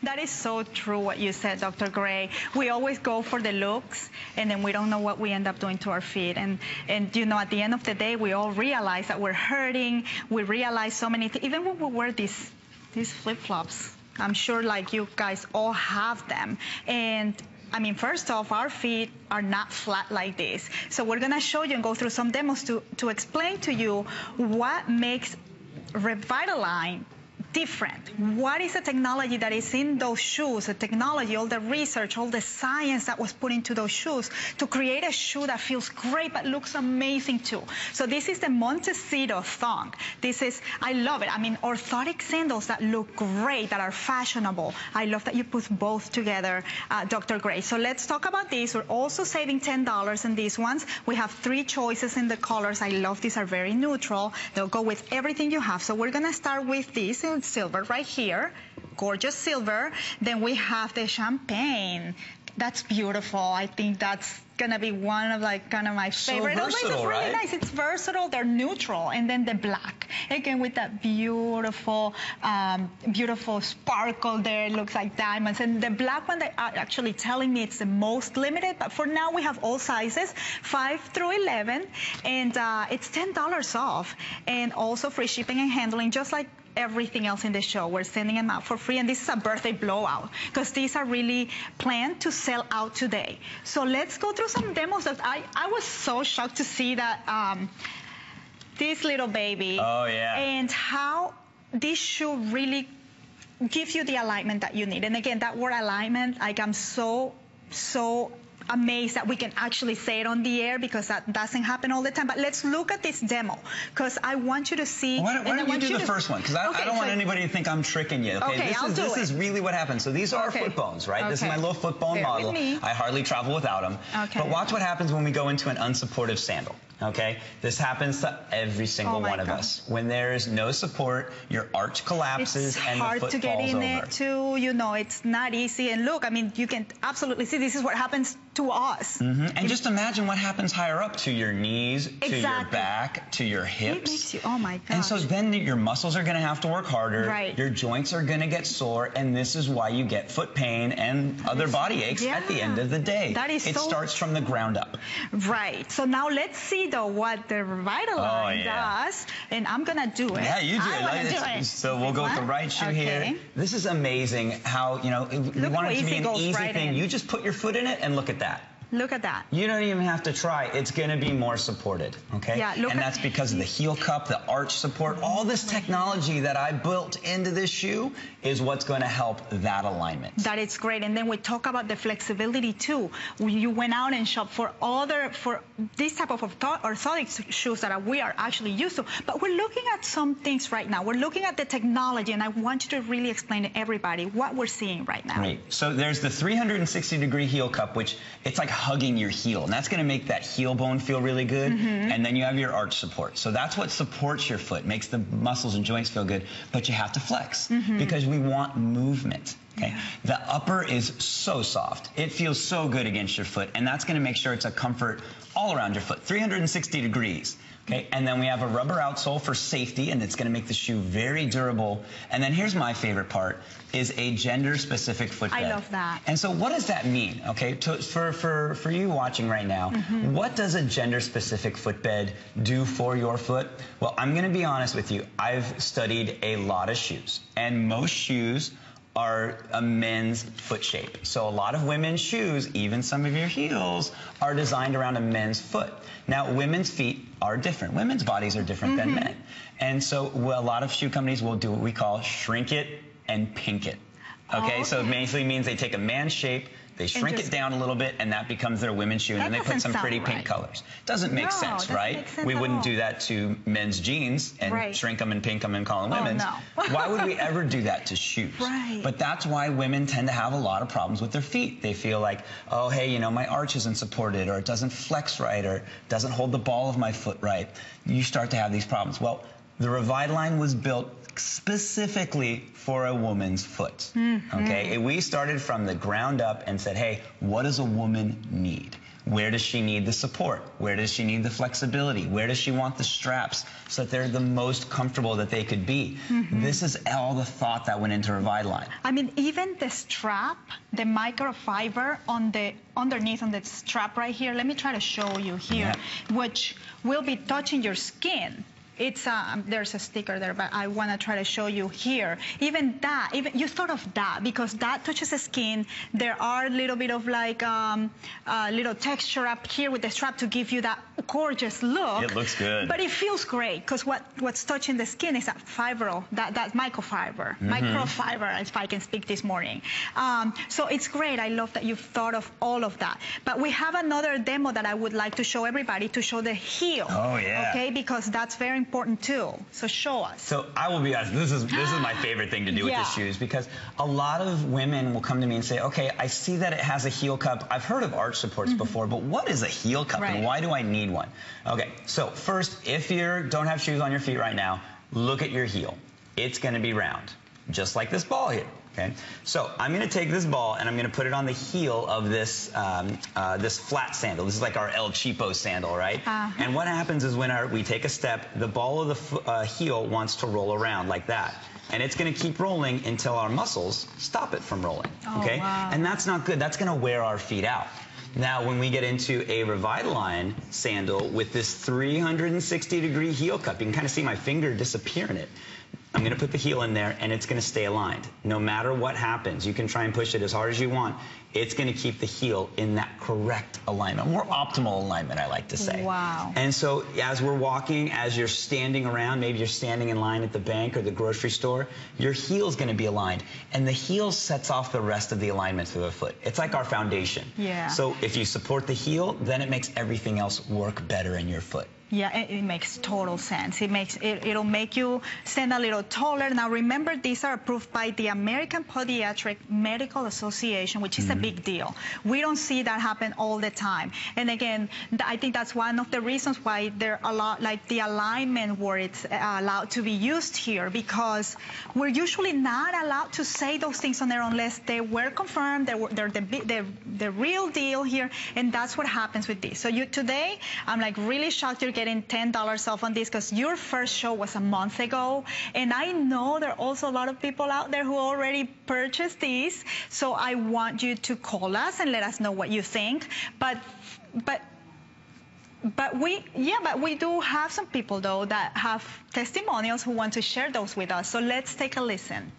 That is so true what you said, Dr. Gray. We always go for the looks, and then we don't know what we end up doing to our feet. And you know, at the end of the day, we all realize that we're hurting. We realize so many things. Even when we wear these flip-flops, I'm sure like you guys all have them. And I mean, first off, our feet are not flat like this. So we're gonna show you and go through some demos to explain to you what makes REVITALIGN different. What is the technology that is in those shoes, the technology, all the research, all the science that was put into those shoes to create a shoe that feels great but looks amazing too. So this is the Montecito thong. This is, I love it. I mean, orthotic sandals that look great, that are fashionable. I love that you put both together, Dr. Gray. So let's talk about these. We're also saving $10 in these ones. We have 3 choices in the colors. I love these, are very neutral. They'll go with everything you have. So we're gonna start with these in silver right here, gorgeous silver. Then we have the champagne. That's beautiful. I think that's gonna be one of like kind of my favorite. So versatile, it's really right? nice. It's versatile. They're neutral, and then the black again with that beautiful, beautiful sparkle there. It looks like diamonds. And the black one, they are actually telling me it's the most limited. But for now, we have all sizes, 5 through 11, and it's $10 off, and also free shipping and handling, just like everything else in the show. We're sending them out for free, and this is a birthday blowout because these are really planned to sell out today. So let's go through some demos. That I was so shocked to see that this little baby. Oh yeah. And how this shoe really gives you the alignment that you need. And again, that word alignment, like I'm so amazed that we can actually say it on the air because that doesn't happen all the time. But let's look at this demo because I want you to see. Why don't you do the first one? Because I don't want anybody to think I'm tricking you. Okay, this is really what happens. So these are foot bones, right? This is my little foot bone model. I hardly travel without them. But watch what happens when we go into an unsupportive sandal. Okay, this happens to every single one of us. When there is no support, your arch collapses and the foot falls over. It's hard to get in it too. You know, it's not easy. And look, I mean, you can absolutely see this is what happens to us. And just imagine what happens higher up to your knees, to your back, to your hips. It makes you, oh my gosh. And so then your muscles are going to have to work harder. Right. Your joints are going to get sore, and this is why you get foot pain and other body aches at the end of the day. That is it starts from the ground up. Right. So now let's see though what the REVITALIGN does, and I'm gonna do it. Yeah, you do it. So we'll go with the right shoe here. This is amazing how, you know, we want it to be an easy thing. You just put your foot in it and look at that. Look at that. You don't even have to try. It's going to be more supported, okay? Yeah, and that's because of the heel cup, the arch support, all this technology that I built into this shoe is what's going to help that alignment. That is great. And then we talk about the flexibility too. You went out and shopped for this type of orthotic shoes that we are actually used to. But we're looking at some things right now. We're looking at the technology, and I want you to really explain to everybody what we're seeing right now. Great. So there's the 360-degree heel cup, which it's like hugging your heel, and that's going to make that heel bone feel really good. And then you have your arch support. So that's what supports your foot, makes the muscles and joints feel good, but you have to flex because we want movement. Okay. The upper is so soft. It feels so good against your foot, and that's going to make sure it's a comfort all around your foot, 360 degrees. Okay, and then we have a rubber outsole for safety, and it's going to make the shoe very durable. And then here's my favorite part, is a gender-specific footbed. I love that. And so what does that mean? Okay, for you watching right now, what does a gender-specific footbed do for your foot? Well, I'm going to be honest with you. I've studied a lot of shoes, and most shoes are a men's foot shape. So a lot of women's shoes, even some of your heels, are designed around a men's foot. Now, women's feet are different. Women's bodies are different than men. And so a lot of shoe companies will do what we call shrink it and pink it. Okay, so it basically means they take a man's shape, they shrink it down a little bit, and that becomes their women's shoe, and then they put some pretty pink colors. Doesn't make sense, right? We wouldn't do that to men's jeans and shrink them and pink them and call them women's. Why would we ever do that to shoes? But that's why women tend to have a lot of problems with their feet. They feel like, oh, hey, you know, my arch isn't supported, or it doesn't flex right, or it doesn't hold the ball of my foot right. You start to have these problems. Well, the REVITALIGN was built specifically for a woman's foot. Okay, we started from the ground up and said, hey, what does a woman need? Where does she need the support? Where does she need the flexibility? Where does she want the straps so that they're the most comfortable that they could be? This is all the thought that went into Revitalign. I mean, even the strap, the microfiber on the underneath on the strap right here, let me try to show you here, which will be touching your skin. It's there's a sticker there, but I want to try to show you here. Even that, you thought of that because that touches the skin. There are a little bit of like little texture up here with the strap to give you that gorgeous look. It looks good. But it feels great because what's touching the skin is that fiber, that microfiber, microfiber, if I can speak this morning. So it's great. I love that you've thought of all of that. But we have another demo that I would like to show everybody to show the heel. Oh yeah. Okay, because that's very important too. So show us. So I will be honest, this is my favorite thing to do with the shoes, because a lot of women will come to me and say, okay, I see that it has a heel cup. I've heard of arch supports before, but what is a heel cup and why do I need one? Okay, so first, if you don't have shoes on your feet right now, look at your heel. It's going to be round, just like this ball here. Okay, so I'm going to take this ball and I'm going to put it on the heel of this this flat sandal. This is like our El Cheapo sandal, right? And what happens is when we take a step, the ball of the heel wants to roll around like that. And it's going to keep rolling until our muscles stop it from rolling. Okay, and that's not good. That's going to wear our feet out. Now, when we get into a Revitalign sandal with this 360-degree heel cup, you can kind of see my finger disappear in it. I'm going to put the heel in there, and it's going to stay aligned. No matter what happens, you can try and push it as hard as you want. It's going to keep the heel in that correct alignment, more optimal alignment, I like to say. Wow. And so as we're walking, as you're standing around, maybe you're standing in line at the bank or the grocery store, your heel's going to be aligned. And the heel sets off the rest of the alignments of the foot. It's like our foundation. Yeah. So if you support the heel, then it makes everything else work better in your foot. Yeah, it makes total sense. It'll make you stand a little taller. Now remember, these are approved by the American Podiatric Medical Association, which is a big deal. We don't see that happen all the time. And again, I think that's one of the reasons why they're a lot like the alignment where it's allowed to be used here, because we're usually not allowed to say those things on there unless they were confirmed, they're the real deal here, and that's what happens with this. So today, I'm like really shocked you're getting $10 off on this because your first show was a month ago, and I know there are also a lot of people out there who already purchased these. So I want you to call us and let us know what you think. But we do have some people though that have testimonials who want to share those with us. So let's take a listen.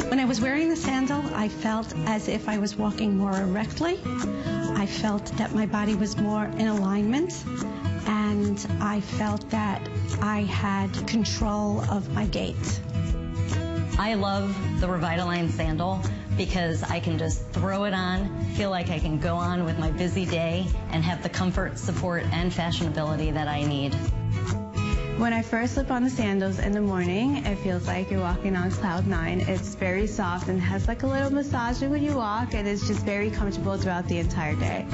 When I was wearing the sandal, I felt as if I was walking more erectly. I felt that my body was more in alignment, and I felt that I had control of my gait. I love the Revitalign sandal because I can just throw it on, feel like I can go on with my busy day, and have the comfort, support, and fashionability that I need. When I first slip on the sandals in the morning, it feels like you're walking on cloud 9. It's very soft and has like a little massage when you walk, and it's just very comfortable throughout the entire day.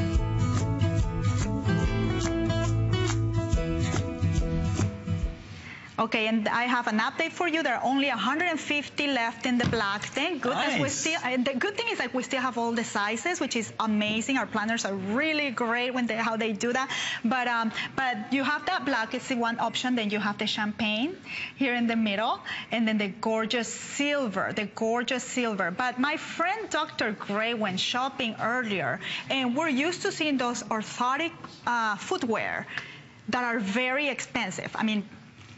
Okay, and I have an update for you. There are only 150 left in the black. Thank goodness. We still. The good thing is like we still have all the sizes, which is amazing. Our planners are really great when how they do that. But you have that black. It's the one option. Then you have the champagne here in the middle, and then the gorgeous silver. But my friend Dr. Gray went shopping earlier, and we're used to seeing those orthotic footwear that are very expensive. I mean,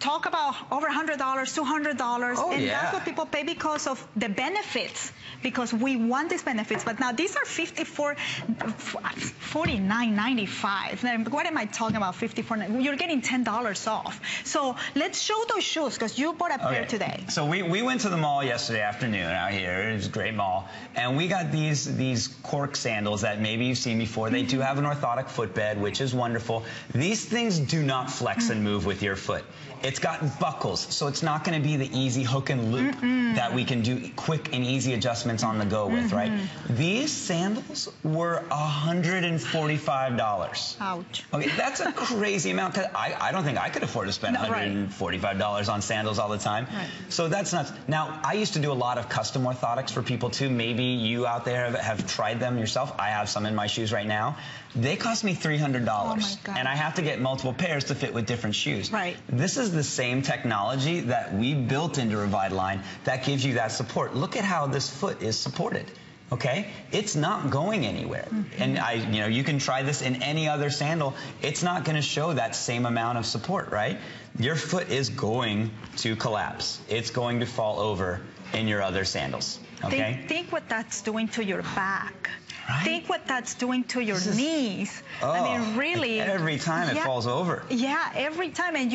talk about over $100, $200, and that's what people pay because of the benefits, because we want these benefits. But now these are $49.95. What am I talking about? $54. You're getting $10 off. So let's show those shoes because you bought a pair today. So we went to the mall yesterday afternoon out here. It was a great mall, and we got these cork sandals that maybe you've seen before. They do have an orthotic footbed, which is wonderful. These things do not flex and move with your foot. It's It's got buckles, so it's not going to be the easy hook and loop that we can do quick and easy adjustments on the go with, right? These sandals were $145. Ouch. Okay, that's a crazy amount. Cause I don't think I could afford to spend $145 on sandals all the time. Right. So that's nuts. Now, I used to do a lot of custom orthotics for people too. Maybe you out there have tried them yourself. I have some in my shoes right now. They cost me $300. Oh my God. And I have to get multiple pairs to fit with different shoes. Right. This is the same technology that we built into REVITALIGN that gives you that support. Look at how this foot is supported. Okay, it's not going anywhere. And you can try this in any other sandal. It's not going to show that same amount of support, right? Your foot is going to collapse. It's going to fall over in your other sandals. Okay. Think what that's doing to your back. Right? Think what that's doing to your knees. I mean, really. Every time it falls over. Yeah, every time. And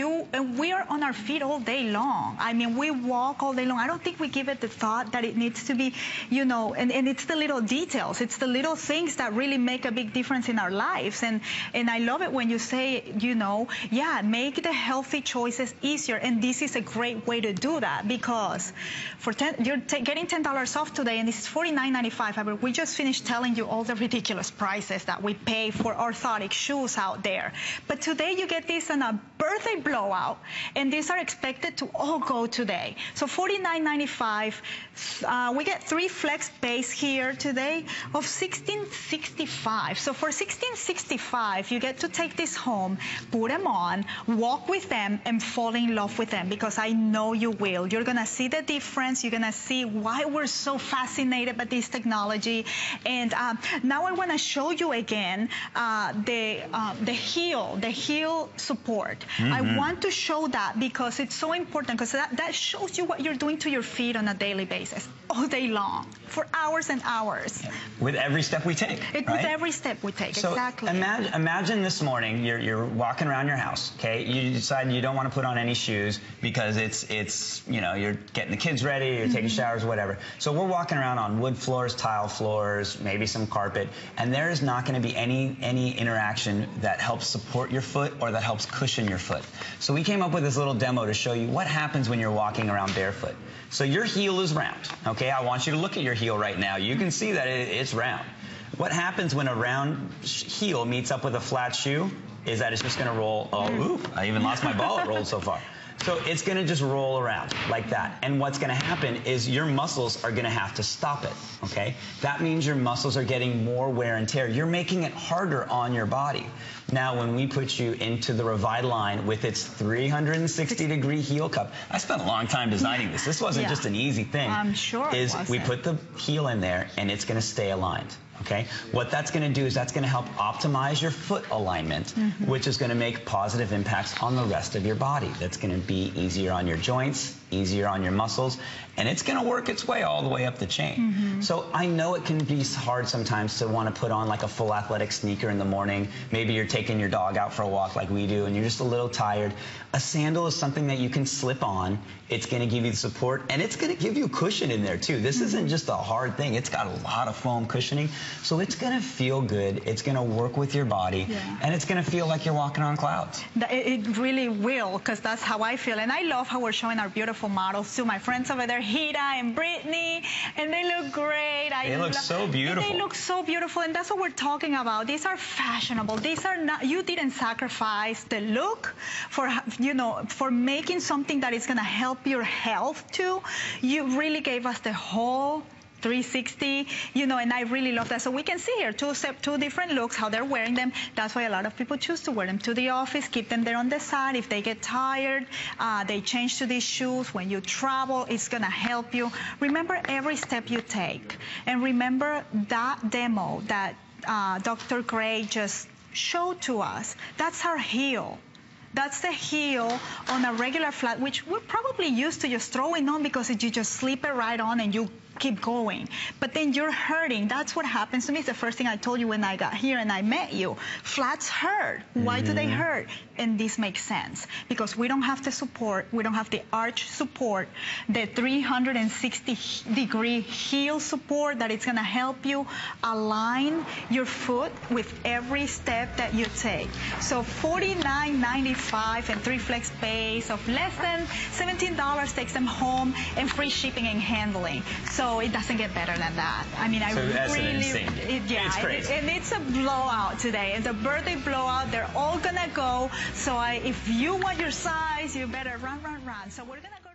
we are on our feet all day long. I mean, we walk all day long. I don't think we give it the thought that it needs to be, and it's the little details. It's the little things that really make a big difference in our lives. And I love it when you say, make the healthy choices easier. And this is a great way to do that, because you're getting $10 off today, and this is $49.95. We just finished telling you all the ridiculous prices that we pay for orthotic shoes out there. But today you get this on a birthday blowout, and these are expected to all go today. So $49.95. We get 3 flex base here today of $16.65. So for $16.65, you get to take this home, put them on, walk with them, and fall in love with them, because I know you will. You're going to see the difference. You're going to see why we're so fascinated by this technology. And now I want to show you again the heel support. I want to show that because it's so important, because that shows you what you're doing to your feet on a daily basis, all day long, for hours and hours. With every step we take, right? With every step we take, so exactly. Imagine this morning you're walking around your house, okay? You decide you don't want to put on any shoes because it's you're getting the kids ready, you're taking showers, whatever. So we're walking around on wood floors, tile floors, maybe some carpet, and there is not going to be any interaction that helps support your foot or that helps cushion your foot. So we came up with this little demo to show you what happens when you're walking around barefoot. So your heel is round, okay? I want you to look at your heel right now. You can see that it's round. What happens when a round heel meets up with a flat shoe is that it's just going to roll. Oh, ooh, I even lost my ball. It rolled so far. So it's going to just roll around like that. And what's going to happen is your muscles are going to have to stop it, okay? That means your muscles are getting more wear and tear. You're making it harder on your body. Now, when we put you into the REVITALIGN with its 360-degree heel cup, I spent a long time designing this. This wasn't just an easy thing. I'm sure it wasn't. We put the heel in there, and it's going to stay aligned. Okay, what that's going to do is that's going to help optimize your foot alignment, which is going to make positive impacts on the rest of your body. That's going to be easier on your joints, easier on your muscles, and it's going to work its way all the way up the chain. So I know it can be hard sometimes to want to put on like a full athletic sneaker in the morning. Maybe you're taking your dog out for a walk like we do, and you're just a little tired. A sandal is something that you can slip on. It's going to give you the support, and it's going to give you cushion in there too. This isn't just a hard thing. It's got a lot of foam cushioning. So it's going to feel good, it's going to work with your body, and it's going to feel like you're walking on clouds. It really will, because that's how I feel. And I love how we're showing our beautiful models too. My friends over there, Hita and Brittany, and they look great. They look so beautiful. They look so beautiful, and that's what we're talking about. These are fashionable. These are not, you didn't sacrifice the look for making something that is going to help your health too. You really gave us the whole 360, and I really love that. So we can see here two different looks, how they're wearing them. That's why a lot of people choose to wear them to the office, keep them there on the side. If they get tired, they change to these shoes. When you travel, it's going to help you. Remember every step you take. And remember that demo that Dr. Gray just showed to us. That's our heel. That's the heel on a regular flat, which we're probably used to just throwing on because you just slip it right on and you keep going. But then you're hurting. That's what happens to me. It's the first thing I told you when I got here and I met you. Flats hurt. Why do they hurt? And this makes sense because we don't have the support. We don't have the arch support, the 360-degree heel support that it's going to help you align your foot with every step that you take. So $49.95 and 3 flex pays of less than $17 takes them home and free shipping and handling. So it doesn't get better than that. I mean, I that's really, insane. It's crazy. And it's a blowout today. It's a birthday blowout. They're all gonna go. So if you want your size, you better run. So we're gonna go.